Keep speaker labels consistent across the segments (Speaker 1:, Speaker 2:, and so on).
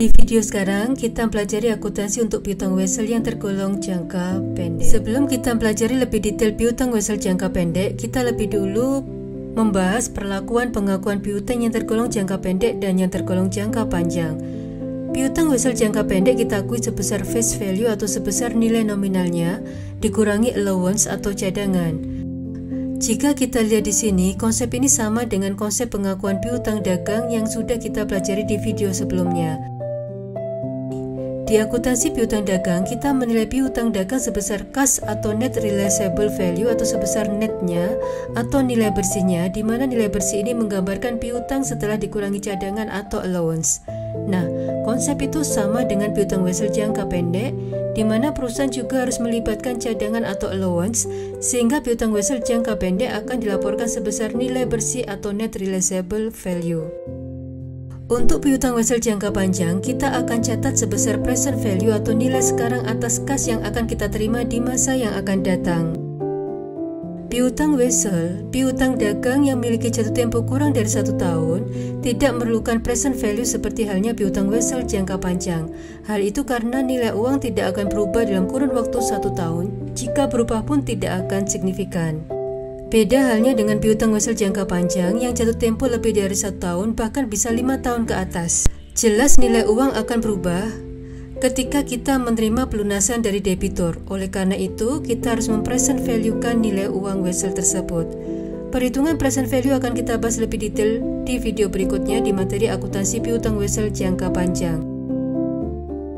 Speaker 1: Di video sekarang kita pelajari akuntansi untuk piutang wesel yang tergolong jangka pendek. Sebelum kita pelajari lebih detail piutang wesel jangka pendek, kita lebih dulu membahas perlakuan pengakuan piutang yang tergolong jangka pendek dan yang tergolong jangka panjang. Piutang wesel jangka pendek kita akui sebesar face value atau sebesar nilai nominalnya dikurangi allowance atau cadangan. Jika kita lihat di sini, konsep ini sama dengan konsep pengakuan piutang dagang yang sudah kita pelajari di video sebelumnya. Di akuntansi piutang dagang, kita menilai piutang dagang sebesar kas atau net realizable value atau sebesar netnya atau nilai bersihnya, di mana nilai bersih ini menggambarkan piutang setelah dikurangi cadangan atau allowance. Nah, konsep itu sama dengan piutang wesel jangka pendek, di mana perusahaan juga harus melibatkan cadangan atau allowance, sehingga piutang wesel jangka pendek akan dilaporkan sebesar nilai bersih atau net realizable value. Untuk piutang wesel jangka panjang, kita akan catat sebesar present value atau nilai sekarang atas kas yang akan kita terima di masa yang akan datang. Piutang wesel, piutang dagang yang memiliki jatuh tempo kurang dari 1 tahun, tidak memerlukan present value seperti halnya piutang wesel jangka panjang. Hal itu karena nilai uang tidak akan berubah dalam kurun waktu 1 tahun, jika berubah pun tidak akan signifikan. Beda halnya dengan piutang wesel jangka panjang yang jatuh tempo lebih dari 1 tahun, bahkan bisa 5 tahun ke atas. Jelas nilai uang akan berubah ketika kita menerima pelunasan dari debitur. Oleh karena itu, kita harus mempresent value-kan nilai uang wesel tersebut. Perhitungan present value akan kita bahas lebih detail di video berikutnya di materi akuntansi piutang wesel jangka panjang.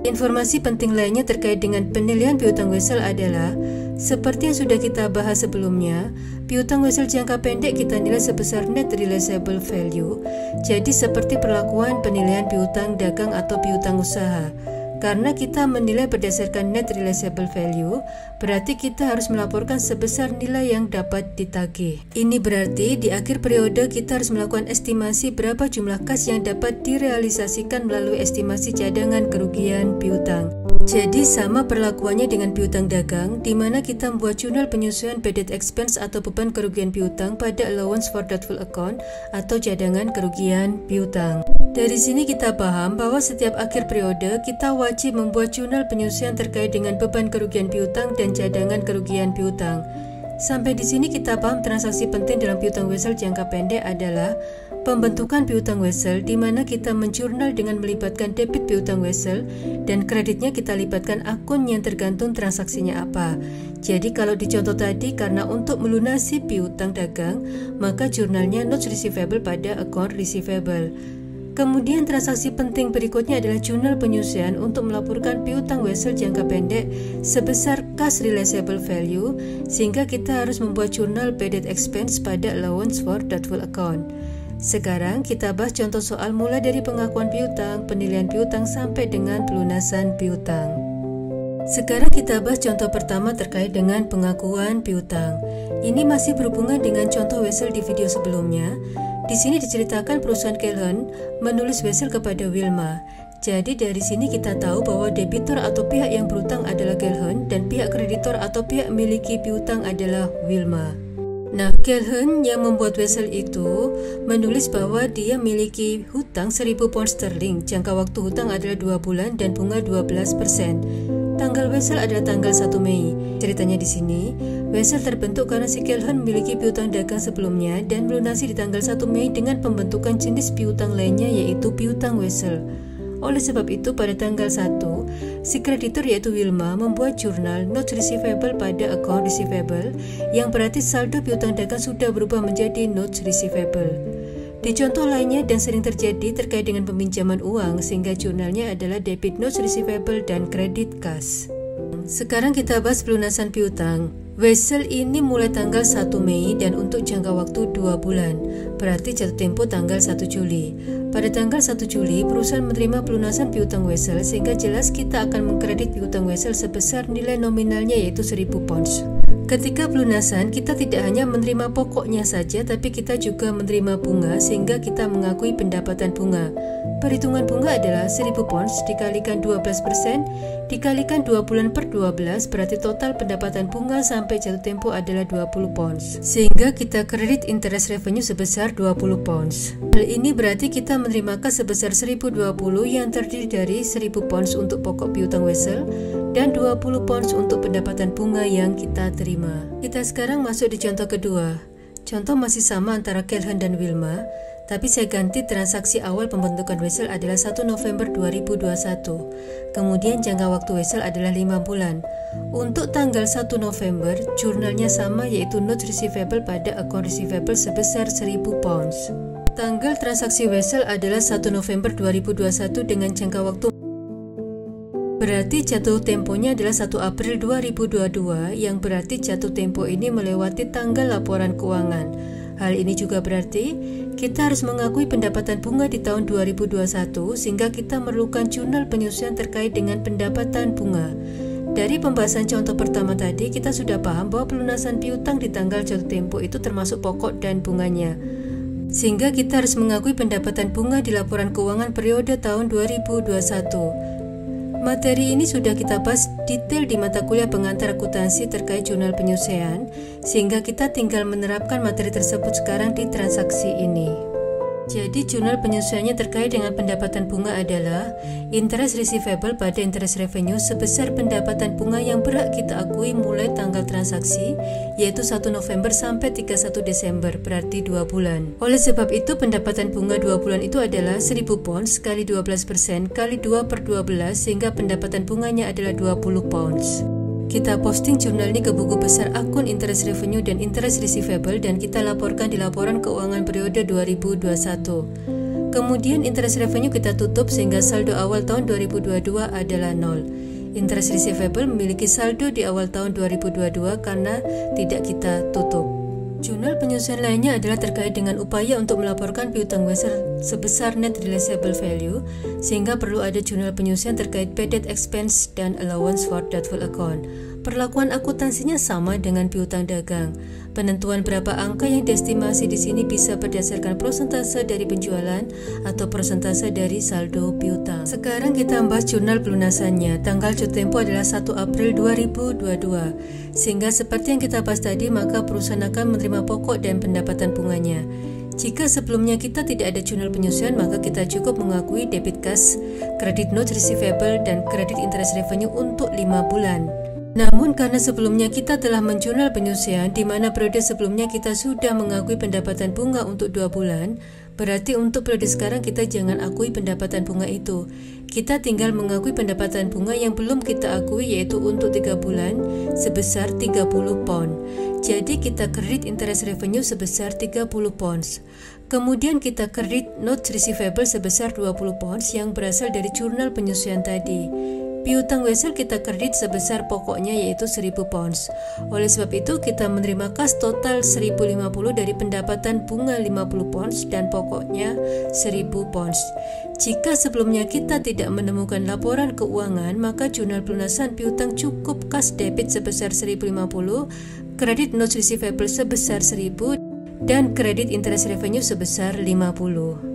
Speaker 1: Informasi penting lainnya terkait dengan penilaian piutang wesel adalah seperti yang sudah kita bahas sebelumnya, piutang wesel jangka pendek kita nilai sebesar net realizable value. Jadi seperti perlakuan penilaian piutang dagang atau piutang usaha. Karena kita menilai berdasarkan net realizable value, berarti kita harus melaporkan sebesar nilai yang dapat ditagih. Ini berarti di akhir periode kita harus melakukan estimasi berapa jumlah kas yang dapat direalisasikan melalui estimasi cadangan kerugian piutang. Jadi sama perlakuannya dengan piutang dagang, di mana kita membuat jurnal penyesuaian bad debt expense atau beban kerugian piutang pada allowance for doubtful account atau cadangan kerugian piutang. Dari sini kita paham bahwa setiap akhir periode kita wajib membuat jurnal penyesuaian terkait dengan beban kerugian piutang dan cadangan kerugian piutang. Sampai di sini kita paham transaksi penting dalam piutang wesel jangka pendek adalah pembentukan piutang wesel, di mana kita menjurnal dengan melibatkan debit piutang wesel dan kreditnya kita libatkan akun yang tergantung transaksinya apa. Jadi kalau di contoh tadi, karena untuk melunasi piutang dagang, maka jurnalnya notes receivable pada account receivable. Kemudian transaksi penting berikutnya adalah jurnal penyesuaian untuk melaporkan piutang wesel jangka pendek sebesar kas realizable value, sehingga kita harus membuat jurnal bad debt expense pada allowance for doubtful account. Sekarang kita bahas contoh soal mulai dari pengakuan piutang, penilaian piutang sampai dengan pelunasan piutang. Sekarang kita bahas contoh pertama terkait dengan pengakuan piutang. Ini masih berhubungan dengan contoh wesel di video sebelumnya. Di sini diceritakan perusahaan Calhoun menulis wesel kepada Wilma. Jadi dari sini kita tahu bahwa debitur atau pihak yang berutang adalah Calhoun dan pihak kreditor atau pihak miliki piutang adalah Wilma. Nah, Calhoun yang membuat wesel itu menulis bahwa dia miliki hutang 1.000 pound sterling. Jangka waktu hutang adalah 2 bulan dan bunga 12%. Tanggal wesel adalah tanggal 1 Mei. Ceritanya di sini, wesel terbentuk karena si Calhoun memiliki piutang dagang sebelumnya dan melunasi di tanggal 1 Mei dengan pembentukan jenis piutang lainnya yaitu piutang wesel. Oleh sebab itu, pada tanggal 1, si kreditor yaitu Wilma membuat jurnal notes receivable pada account receivable, yang berarti saldo piutang dagang sudah berubah menjadi notes receivable. Di contoh lainnya dan sering terjadi terkait dengan peminjaman uang, sehingga jurnalnya adalah debit notes receivable dan credit cash. Sekarang kita bahas pelunasan piutang. Wesel ini mulai tanggal 1 Mei dan untuk jangka waktu 2 bulan, berarti jatuh tempo tanggal 1 Juli. Pada tanggal 1 Juli, perusahaan menerima pelunasan piutang wesel, sehingga jelas kita akan mengkredit piutang wesel sebesar nilai nominalnya yaitu 1.000 pounds. Ketika pelunasan, kita tidak hanya menerima pokoknya saja, tapi kita juga menerima bunga sehingga kita mengakui pendapatan bunga. Perhitungan bunga adalah 1000 pounds dikalikan 12% dikalikan 2 bulan per 12, berarti total pendapatan bunga sampai jatuh tempo adalah 20 pounds. Sehingga kita kredit interest revenue sebesar 20 pounds. Hal ini berarti kita menerima kas sebesar 1020 yang terdiri dari 1000 pounds untuk pokok piutang wesel dan 20 pounds untuk pendapatan bunga yang kita terima. Kita sekarang masuk di contoh kedua. Contoh masih sama antara Calhoun dan Wilma, tapi saya ganti transaksi awal pembentukan wesel adalah 1 November 2021. Kemudian jangka waktu wesel adalah 5 bulan. Untuk tanggal 1 November, jurnalnya sama yaitu notes receivable pada account receivable sebesar 1000 pounds. Tanggal transaksi wesel adalah 1 November 2021 dengan jangka waktu berarti jatuh temponya adalah 1 April 2022, yang berarti jatuh tempo ini melewati tanggal laporan keuangan. Hal ini juga berarti kita harus mengakui pendapatan bunga di tahun 2021 sehingga kita memerlukan jurnal penyesuaian terkait dengan pendapatan bunga. Dari pembahasan contoh pertama tadi, kita sudah paham bahwa pelunasan piutang di tanggal jatuh tempo itu termasuk pokok dan bunganya. Sehingga kita harus mengakui pendapatan bunga di laporan keuangan periode tahun 2021. Materi ini sudah kita bahas detail di mata kuliah pengantar akuntansi terkait jurnal penyelesaian, sehingga kita tinggal menerapkan materi tersebut sekarang di transaksi ini. Jadi jurnal penyesuaiannya terkait dengan pendapatan bunga adalah interest receivable pada interest revenue sebesar pendapatan bunga yang berhak kita akui mulai tanggal transaksi, yaitu 1 November sampai 31 Desember, berarti 2 bulan. Oleh sebab itu pendapatan bunga 2 bulan itu adalah 1000 pounds kali 12% kali 2 per 12 sehingga pendapatan bunganya adalah 20 pounds. Kita posting jurnal ini ke buku besar akun interest revenue dan interest receivable dan kita laporkan di laporan keuangan periode 2021. Kemudian interest revenue kita tutup sehingga saldo awal tahun 2022 adalah 0. Interest receivable memiliki saldo di awal tahun 2022 karena tidak kita tutup. Jurnal penyesuaian lainnya adalah terkait dengan upaya untuk melaporkan piutang wesel sebesar net realizable value, sehingga perlu ada jurnal penyesuaian terkait bad debt expense dan allowance for doubtful account. Perlakuan akuntansinya sama dengan piutang dagang. Penentuan berapa angka yang diestimasi di sini bisa berdasarkan persentase dari penjualan atau persentase dari saldo piutang. Sekarang kita membahas jurnal pelunasannya. Tanggal jatuh tempo adalah 1 April 2022. Sehingga seperti yang kita bahas tadi, maka perusahaan akan menerima pokok dan pendapatan bunganya. Jika sebelumnya kita tidak ada jurnal penyesuaian, maka kita cukup mengakui debit cash, credit notes receivable, dan credit interest revenue untuk 5 bulan. Namun karena sebelumnya kita telah menjurnal penyesuaian, di mana periode sebelumnya kita sudah mengakui pendapatan bunga untuk 2 bulan, berarti untuk periode sekarang kita jangan akui pendapatan bunga itu. Kita tinggal mengakui pendapatan bunga yang belum kita akui, yaitu untuk 3 bulan sebesar 30 pound. Jadi kita kredit interest revenue sebesar 30 pounds. Kemudian kita kredit notes receivable sebesar 20 pounds yang berasal dari jurnal penyesuaian tadi. Piutang wesel kita kredit sebesar pokoknya yaitu 1000 pounds. Oleh sebab itu kita menerima kas total 1050 dari pendapatan bunga 50 pounds dan pokoknya 1000 pounds. Jika sebelumnya kita tidak menemukan laporan keuangan, maka jurnal pelunasan piutang cukup kas debit sebesar 1050, kredit notes receivable sebesar 1000 dan kredit interest revenue sebesar 50.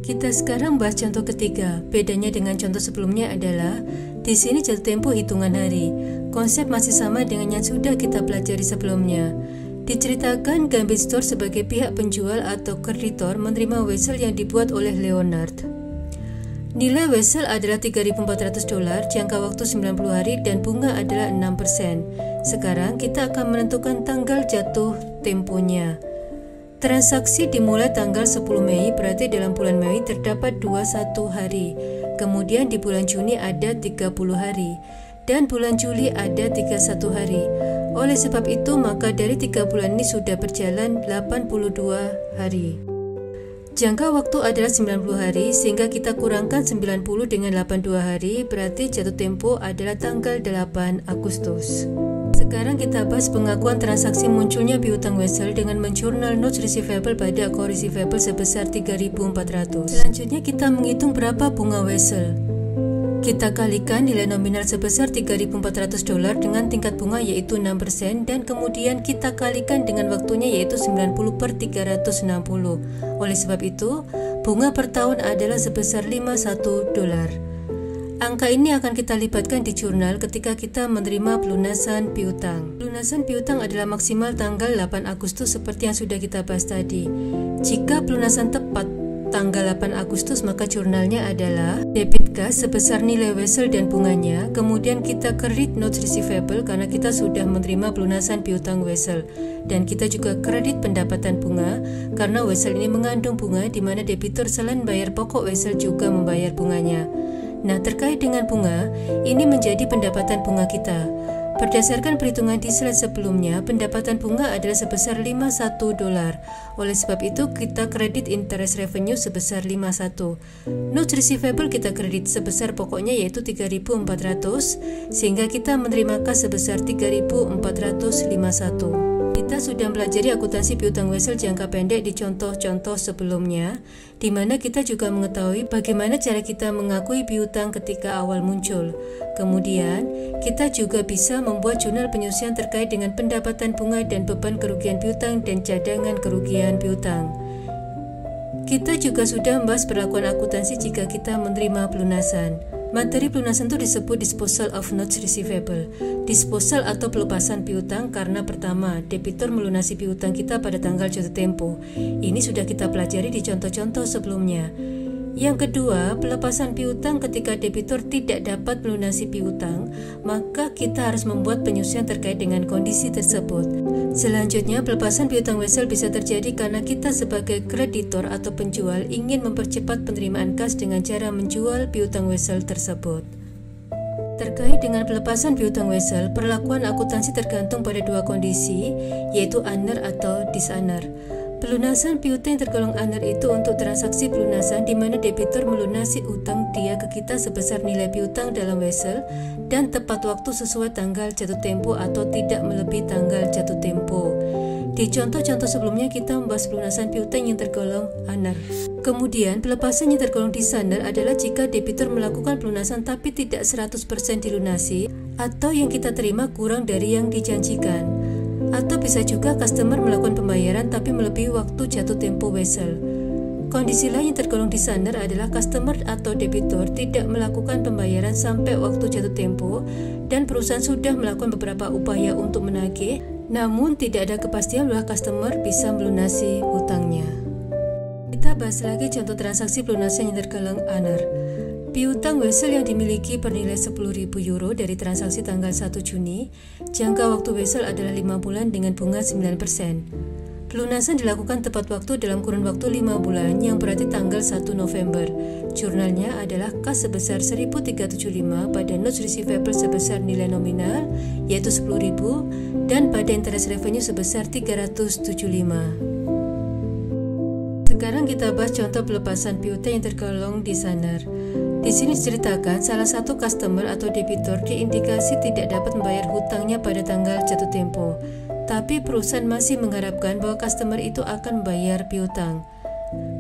Speaker 1: Kita sekarang bahas contoh ketiga. Bedanya dengan contoh sebelumnya adalah di sini jatuh tempo hitungan hari. Konsep masih sama dengan yang sudah kita pelajari sebelumnya. Diceritakan Gambit Store sebagai pihak penjual atau kreditor menerima wesel yang dibuat oleh Leonard. Nilai wesel adalah $3.400, jangka waktu 90 hari dan bunga adalah 6%. Sekarang kita akan menentukan tanggal jatuh temponya. Transaksi dimulai tanggal 10 Mei, berarti dalam bulan Mei terdapat 21 hari. Kemudian di bulan Juni ada 30 hari. Dan bulan Juli ada 31 hari. Oleh sebab itu, maka dari 3 bulan ini sudah berjalan 82 hari. Jangka waktu adalah 90 hari, sehingga kita kurangkan 90 dengan 82 hari, berarti jatuh tempo adalah tanggal 8 Agustus. Sekarang kita bahas pengakuan transaksi munculnya piutang wesel dengan menjurnal notes receivable pada account receivable sebesar 3.400. Selanjutnya kita menghitung berapa bunga wesel. Kita kalikan nilai nominal sebesar $3.400 dengan tingkat bunga yaitu 6% dan kemudian kita kalikan dengan waktunya yaitu 90/360. Oleh sebab itu, bunga per tahun adalah sebesar $51. Angka ini akan kita libatkan di jurnal ketika kita menerima pelunasan piutang. Pelunasan piutang adalah maksimal tanggal 8 Agustus seperti yang sudah kita bahas tadi. Jika pelunasan tepat tanggal 8 Agustus, maka jurnalnya adalah debit kas sebesar nilai wesel dan bunganya, kemudian kita kredit notes receivable karena kita sudah menerima pelunasan piutang wesel, dan kita juga kredit pendapatan bunga karena wesel ini mengandung bunga di mana debitur selain bayar pokok wesel juga membayar bunganya. Nah, terkait dengan bunga, ini menjadi pendapatan bunga kita. Berdasarkan perhitungan di slide sebelumnya, pendapatan bunga adalah sebesar $51. Oleh sebab itu, kita kredit interest revenue sebesar 51. Notes receivable kita kredit sebesar pokoknya yaitu 3.400, sehingga kita menerima kas sebesar 3.451. Kita sudah pelajari akuntansi piutang wesel jangka pendek di contoh-contoh sebelumnya, di mana kita juga mengetahui bagaimana cara kita mengakui piutang ketika awal muncul. Kemudian, kita juga bisa membuat jurnal penyusian terkait dengan pendapatan bunga dan beban kerugian piutang dan cadangan kerugian piutang. Kita juga sudah membahas perlakuan akuntansi jika kita menerima pelunasan. Materi pelunasan itu disebut disposal of notes receivable. Disposal atau pelepasan piutang karena pertama, debitur melunasi piutang kita pada tanggal jatuh tempo. Ini sudah kita pelajari di contoh-contoh sebelumnya. Yang kedua, pelepasan piutang ketika debitur tidak dapat melunasi piutang, maka kita harus membuat penyusian terkait dengan kondisi tersebut. Selanjutnya, pelepasan piutang wesel bisa terjadi karena kita sebagai kreditor atau penjual ingin mempercepat penerimaan kas dengan cara menjual piutang wesel tersebut. Terkait dengan pelepasan piutang wesel, perlakuan akuntansi tergantung pada dua kondisi, yaitu under atau disunner. Pelunasan piutang yang tergolong under itu untuk transaksi pelunasan di mana debitur melunasi utang dia ke kita sebesar nilai piutang dalam wesel dan tepat waktu sesuai tanggal jatuh tempo atau tidak melebihi tanggal jatuh tempo. Di contoh-contoh sebelumnya kita membahas pelunasan piutang yang tergolong under. Kemudian pelepasan yang tergolong disunner adalah jika debitur melakukan pelunasan tapi tidak 100% dilunasi atau yang kita terima kurang dari yang dijanjikan. Atau bisa juga customer melakukan pembayaran tapi melebihi waktu jatuh tempo wesel. Kondisi lain yang tergolong disunner adalah customer atau debitur tidak melakukan pembayaran sampai waktu jatuh tempo dan perusahaan sudah melakukan beberapa upaya untuk menagih, namun tidak ada kepastian bahwa customer bisa melunasi hutangnya. Kita bahas lagi contoh transaksi pelunasan yang tergolong under. Piutang wesel yang dimiliki bernilai €10.000 dari transaksi tanggal 1 Juni, jangka waktu wesel adalah 5 bulan dengan bunga 9%. Pelunasan dilakukan tepat waktu dalam kurun waktu 5 bulan yang berarti tanggal 1 November. Jurnalnya adalah kas sebesar 1.375 pada notes receivable sebesar nilai nominal yaitu 10.000 dan pada interest revenue sebesar 375. Sekarang kita bahas contoh pelepasan piutang yang tergolong disunner. Di sini diceritakan salah satu customer atau debitur diindikasi tidak dapat membayar hutangnya pada tanggal jatuh tempo, tapi perusahaan masih mengharapkan bahwa customer itu akan membayar piutang.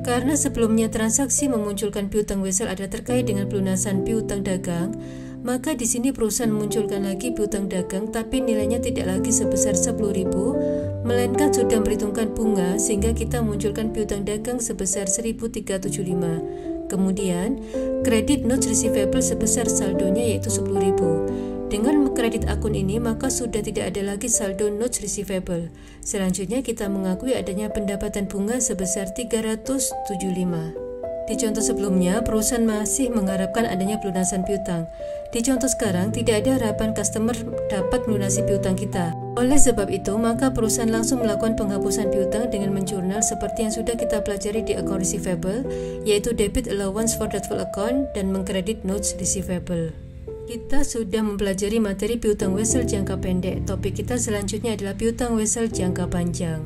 Speaker 1: Karena sebelumnya transaksi memunculkan piutang wesel adalah terkait dengan pelunasan piutang dagang, maka di sini perusahaan memunculkan lagi piutang dagang tapi nilainya tidak lagi sebesar 10.000, melainkan sudah memperhitungkan bunga sehingga kita memunculkan piutang dagang sebesar 1.375. Kemudian, kredit notes receivable sebesar saldonya yaitu 10.000. Dengan kredit akun ini, maka sudah tidak ada lagi saldo notes receivable. Selanjutnya, kita mengakui adanya pendapatan bunga sebesar 375. Di contoh sebelumnya, perusahaan masih mengharapkan adanya pelunasan piutang. Di contoh sekarang, tidak ada harapan customer dapat melunasi piutang kita. Oleh sebab itu, maka perusahaan langsung melakukan penghapusan piutang dengan menjurnal seperti yang sudah kita pelajari di account receivable, yaitu debit allowance for doubtful account dan mengkredit notes receivable. Kita sudah mempelajari materi piutang wesel jangka pendek. Topik kita selanjutnya adalah piutang wesel jangka panjang.